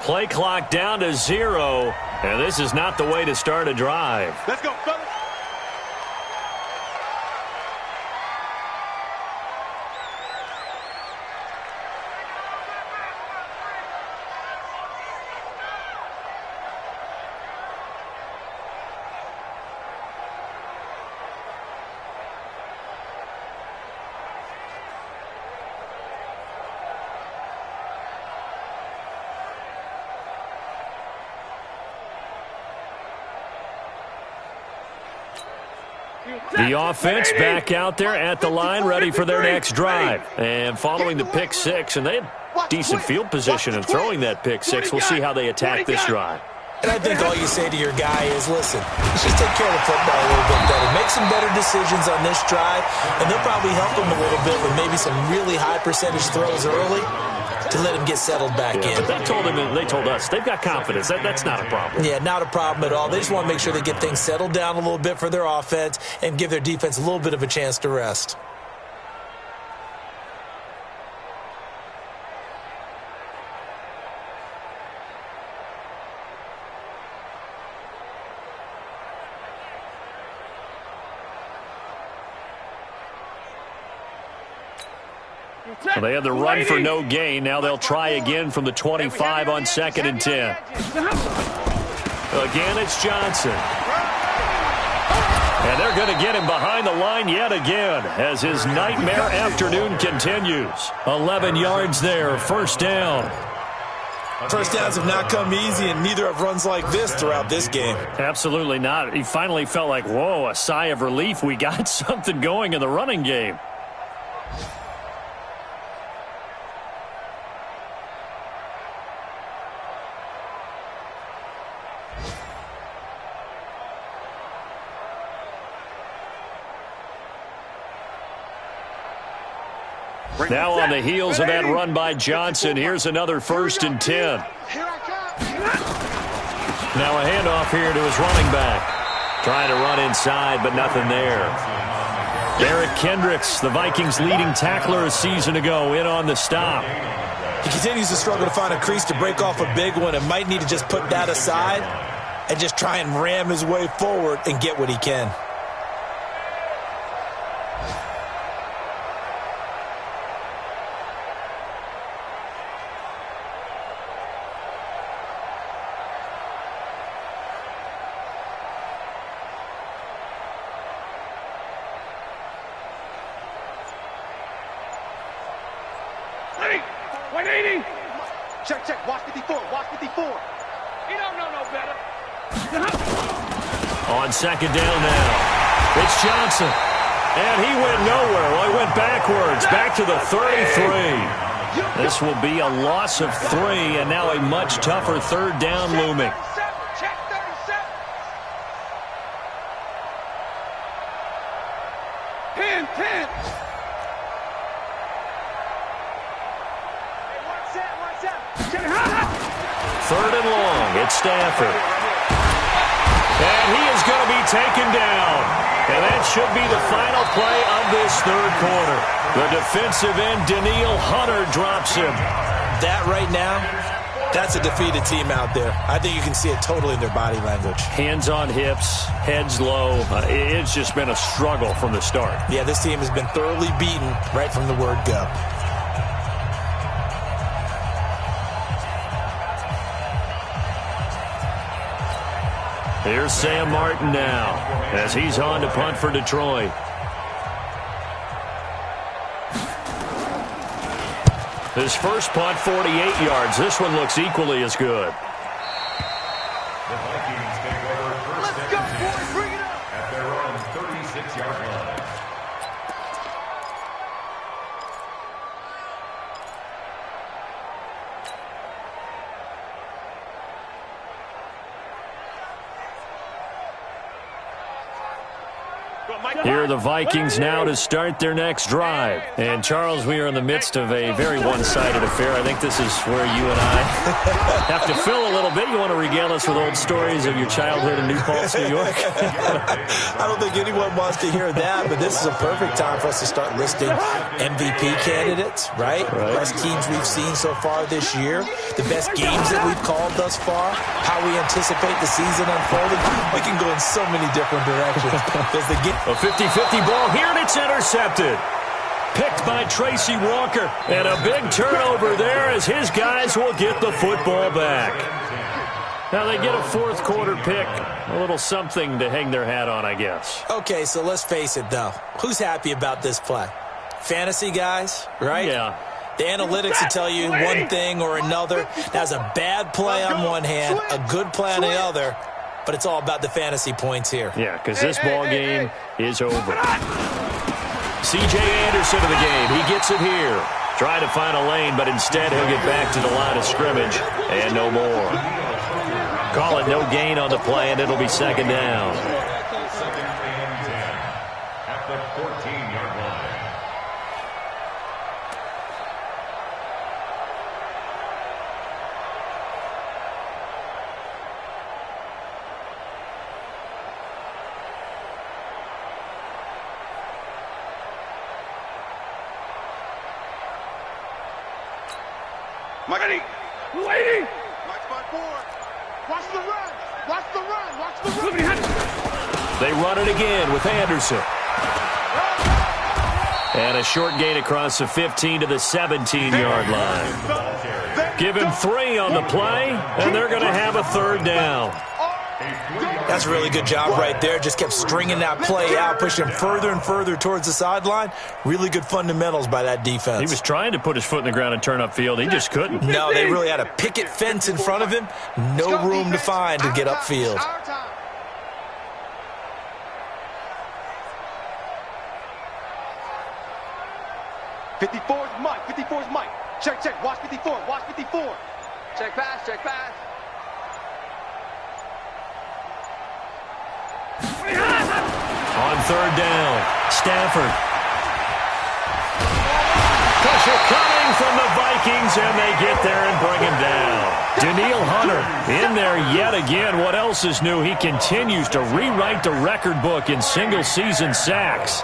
Play clock down to 0, and this is not the way to start a drive. Let's go, fellas. The offense back out there at the line, ready for their next drive. And following the pick six, and they had decent field position in throwing that pick six. We'll see how they attack this drive. And I think all you say to your guy is, listen, let's just take care of the football a little bit better. Make some better decisions on this drive, and they'll probably help him a little bit with maybe some really high percentage throws early to let him get settled back in. But they told us they've got confidence. That's not a problem. Yeah, not a problem at all. They just want to make sure they get things settled down a little bit for their offense and give their defense a little bit of a chance to rest. Well, they had the run for no gain. Now they'll try again from the 25 on 2nd and 10. Again, it's Johnson. And they're going to get him behind the line yet again as his nightmare afternoon continues. 11 yards there, first down. First downs have not come easy, and neither have runs like this throughout this game. Absolutely not. He finally felt like, whoa, a sigh of relief. We got something going in the running game. Now on the heels of that run by Johnson, here's another 1st and 10. Now a handoff here to his running back. Trying to run inside, but nothing there. Eric Kendricks, the Vikings' leading tackler a season ago, in on the stop. He continues to struggle to find a crease to break off a big one and might need to just put that aside and just try and ram his way forward and get what he can. Check. Watch 54. He don't know no better. On 2nd down now. It's Johnson. And he went nowhere. Well, he went backwards. Back to the 33. This will be a loss of 3, and now a much tougher 3rd down looming. Check 37. 10. Third and long. It's Stafford. And he is going to be taken down. And that should be the final play of this 3rd quarter. The defensive end, Daniil Hunter, drops him. That right now, that's a defeated team out there. I think you can see it totally in their body language. Hands on hips, heads low. It's just been a struggle from the start. Yeah, this team has been thoroughly beaten right from the word go. Here's Sam Martin now as he's on to punt for Detroit. His first punt, 48 yards. This one looks equally as good. The Vikings take over first and 10 bring it up at their own 36-yard line. Here are the Vikings now to start their next drive. And, Charles, we are in the midst of a very one-sided affair. I think this is where you and I have to fill a little bit. You want to regale us with old stories of your childhood in New Paltz, New York? I don't think anyone wants to hear that, but this is a perfect time for us to start listing MVP candidates, right? Best teams we've seen so far this year, the best games that we've called thus far, how we anticipate the season unfolding. We can go in so many different directions. A 50-50 ball here, and it's intercepted. Picked by Tracy Walker. And a big turnover there as his guys will get the football back. Now they get a fourth quarter pick. A little something to hang their hat on, I guess. Okay, so let's face it, though. Who's happy about this play? Fantasy guys, right? Yeah. The analytics will tell you one thing or another. That's a bad play on one hand, a good play on the other. But it's all about the fantasy points here. Yeah, because this ball game is over. C.J. Anderson of the game. He gets it here. Try to find a lane, but instead he'll get back to the line of scrimmage. And no more. Call it no gain on the play, and it'll be second down. Second and 10 at the 14-yard line. Lady. Watch my board. Watch the run. Watch the run. Watch the run. They run it again with Anderson. And a short gain across the 15 to the 17-yard line. Give him 3 on the play, and they're going to have a third down. That's a really good job right there. Just kept stringing that play out, pushing him further and further towards the sideline. Really good fundamentals by that defense. He was trying to put his foot in the ground and turn upfield. He just couldn't. No, they really had a picket fence in front of him. No room to find to get upfield. 54's Mike. 54's Mike. Check, check. Watch 54. Watch 54. Check pass. Check pass. On third down, Stafford. Pressure coming from the Vikings, and they get there and bring him down. Daniil Hunter in there yet again. What else is new? He continues to rewrite the record book in single-season sacks.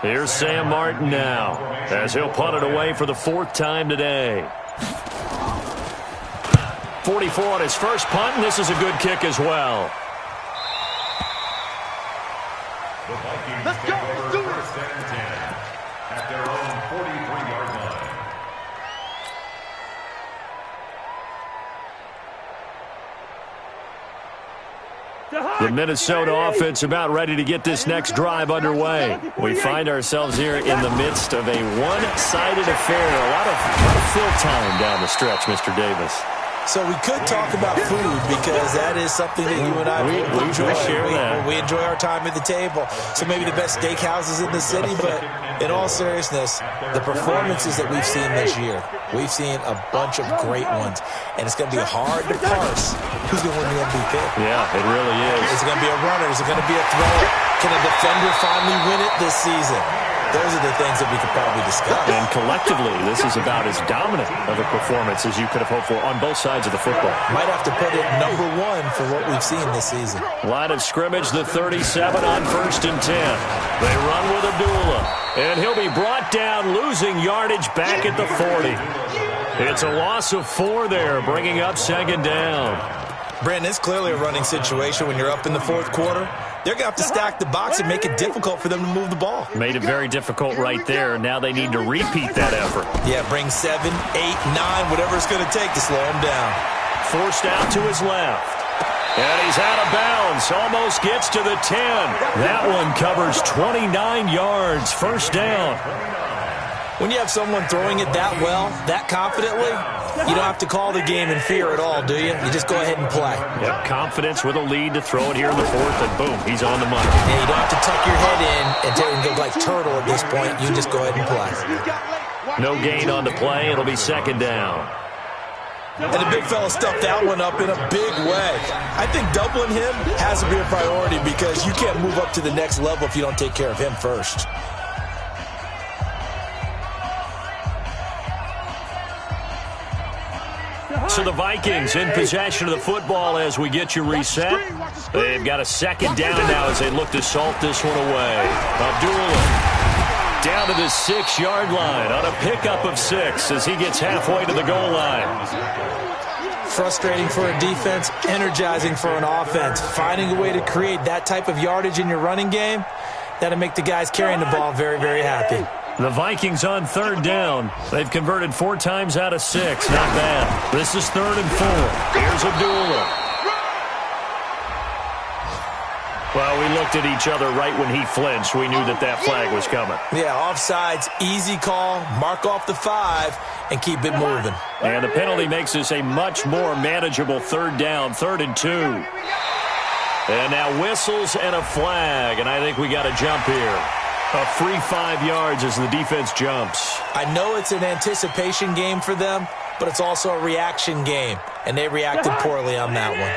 Here's Sam Martin now, as he'll punt it away for the 4th time today. 44 on his first punt, and this is a good kick as well. The Vikings Let's go. take Let's over do it. 1st and 10 at their own 43-yard line. The Minnesota offense about ready to get this next drive underway. We find ourselves here in the midst of a one-sided affair. A lot of fill time down the stretch, Mr. Davis. So we could talk about food because that is something that you and I enjoy. We enjoy our time at the table. So maybe the best steakhouses in the city, but in all seriousness, the performances that we've seen this year, we've seen a bunch of great ones. And it's going to be hard to parse who's going to win the MVP. Yeah, it really is. Is it going to be a runner? Is it going to be a thrower? Can a defender finally win it this season? Those are the things that we could probably discuss. And collectively, this is about as dominant of a performance as you could have hoped for on both sides of the football. Might have to put it number 1 for what we've seen this season. Line of scrimmage, the 37 on 1st and 10. They run with Abdullah. And he'll be brought down, losing yardage back at the 40. It's a loss of 4 there, bringing up 2nd down. Brandon, it's clearly a running situation when you're up in the 4th quarter. They're going to have to stack the box and make it difficult for them to move the ball. Made it very difficult right there. Now they need to repeat that effort. Yeah, bring 7, 8, 9, whatever it's going to take to slow him down. Forced out to his left. And he's out of bounds. Almost gets to the 10. That one covers 29 yards. First down. When you have someone throwing it that well, that confidently, you don't have to call the game in fear at all, do you? You just go ahead and play. Yep, confidence with a lead to throw it here in the fourth, and boom, he's on the money. And you don't have to tuck your head in and go like turtle at this point. You just go ahead and play. No gain on the play. It'll be second down. And the big fella stuffed that one up in a big way. I think doubling him has to be a priority because you can't move up to the next level if you don't take care of him first. So the Vikings in possession of the football as we get you reset. They've got a second down now as they look to salt this one away. Abdullah down to the 6-yard line on a pickup of 6 as he gets halfway to the goal line. Frustrating for a defense, energizing for an offense. Finding a way to create that type of yardage in your running game, that'll make the guys carrying the ball very, very happy. The Vikings on third down. They've converted 4 times out of 6. Not bad. This is 3rd and 4. Here's Abdullah. Well, we looked at each other right when he flinched. We knew that that flag was coming. Yeah, offsides, easy call, mark off the 5, and keep it moving. And the penalty makes this a much more manageable third down, 3rd and 2. And now whistles and a flag, and I think we got a jump here. A free 5 yards as the defense jumps. I know it's an anticipation game for them, but it's also a reaction game, and they reacted poorly on that one.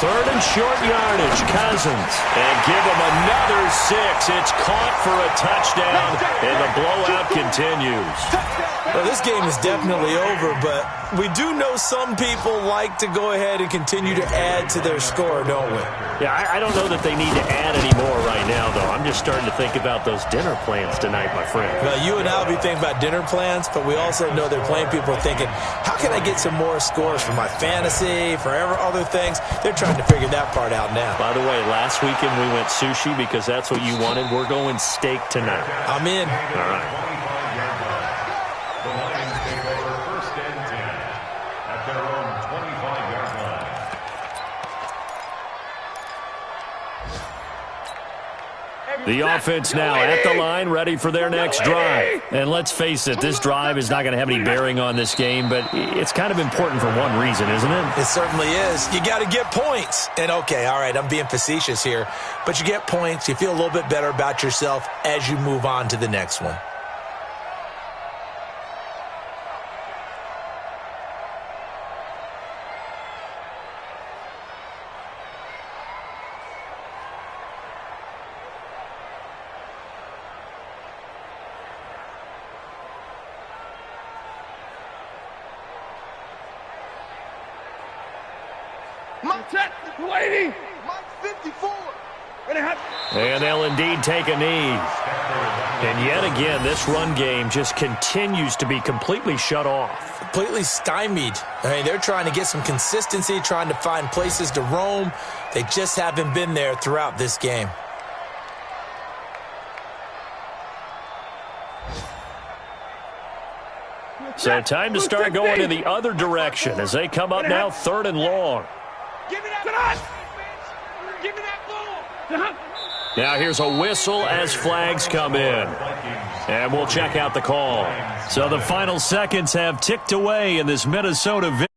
Third and short yardage, Cousins. And give him another 6. It's caught for a touchdown, and the blowout continues. Well, this game is definitely over, but we do know some people like to go ahead and continue to add to their score, don't we? Yeah, I don't know that they need to add any more right now, though. I'm just starting to think about those dinner plans tonight, my friend. Well, you and I will be thinking about dinner plans, but we also know they're playing people are thinking, how can I get some more scores for my fantasy, for other things? They're trying to figure that part out now. By the way, last weekend we went sushi because that's what you wanted. We're going steak tonight. I'm in. All right. The Lions take over 1st and 10 at their own 25-yard line. The offense now at the line, ready for their next drive. And let's face it, this drive is not going to have any bearing on this game, but it's kind of important for one reason, isn't it? It certainly is. You got to get points. And okay, all right, I'm being facetious here, but you get points, you feel a little bit better about yourself as you move on to the next one. Lady, Mike 54. And they'll indeed take a knee. And yet again, this run game just continues to be completely shut off. Completely stymied. I mean, they're trying to get some consistency, trying to find places to roam. They just haven't been there throughout this game. So time to start going in the other direction as they come up now 3rd and long. Give me that. Give me that ball. Now here's a whistle as flags come in. And we'll check out the call. So the final seconds have ticked away in this Minnesota victory.